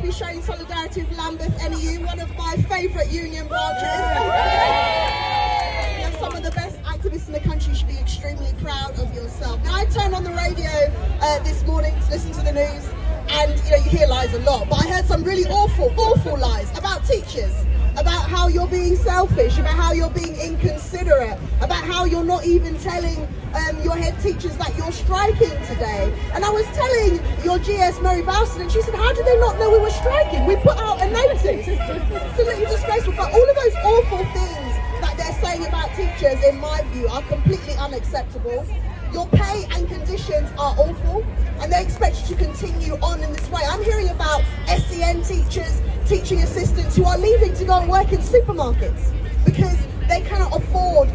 be showing solidarity with Lambeth NEU, one of my favourite union branches. You're some of the best activists in the country. You should be extremely proud of yourself. Now, I turned on the radio this morning to listen to the news, and you hear lies a lot, but I heard some really awful lies about teachers, about how you're being selfish, about how you're being inconsiderate, about how you're not even telling your head teachers that you're striking today. And I was telling your GS Mary Bowson, and she said, how did they not know we were striking? We put out a notice. Absolutely disgraceful. But all of those awful things that they're saying about teachers, in my view, are completely unacceptable. Your pay and conditions are awful, and they expect you to continue on in this way. I'm hearing about SEN teachers, teaching assistants who are leaving to go and work in supermarkets because they cannot afford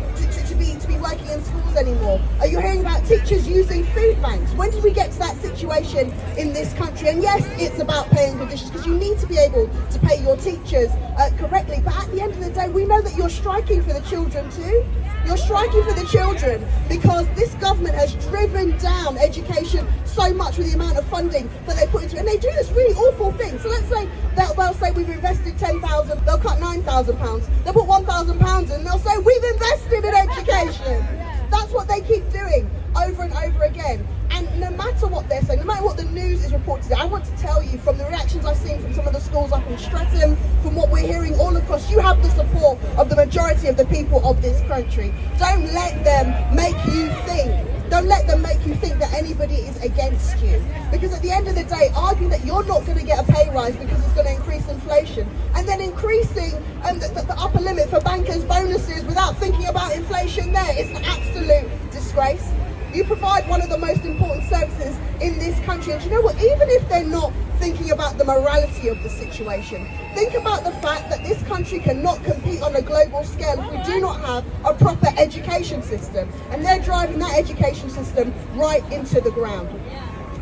to be working in schools anymore. Are you hearing about teachers using food banks? When did we get to that situation in this country? And yes, it's about paying conditions, because you need to be able to pay your teachers correctly. But at the end of the day, we know that you're striking for the children too. You're striking for the children because this government has driven down education so much with the amount of funding that they put into it. And they do this really awful thing. So let's say they'll say we've invested 10,000, they'll cut £9,000. They'll put £1,000 in, they'll say we've invested in education. That's what they keep doing over and over again. And no matter what they're saying, no matter what the news is reported, I want to tell you from the reactions I've seen from some of the schools up in Streatham, from what we're hearing all across, you have the support of the majority of the people of this country. Don't let them make you think. Don't let them make you think that anybody is against you. Because at the end of the day, arguing that you're not going to get a pay rise because it's going to increase inflation, and then increasing the upper limit for bankers' bonuses without thinking about inflation there is an absolute disgrace. You provide one of the most important services in this country. And you know what? Even if they're not thinking about the morality of the situation, think about the fact that this country cannot compete on a global scale if we do not have a proper education system. And they're driving that education system right into the ground.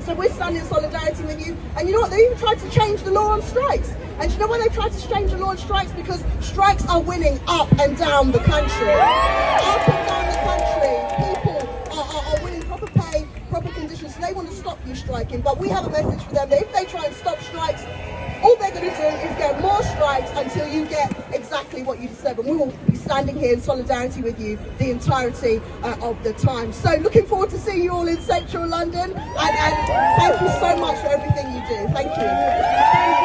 So we're standing in solidarity with you. And you know what? They even tried to change the law on strikes. And you know why they tried to change the law on strikes? Because strikes are winning up and down the country. Up and down the country. People are winning proper pay, proper conditions. So they want to stop you striking. But we have a message for them that if they try and stop strikes, all they're going to do is get more strikes until you get exactly what you deserve. And we will be standing here in solidarity with you the entirety of the time. So looking forward to seeing you all in central London. And thank you so much for everything you do. Thank you.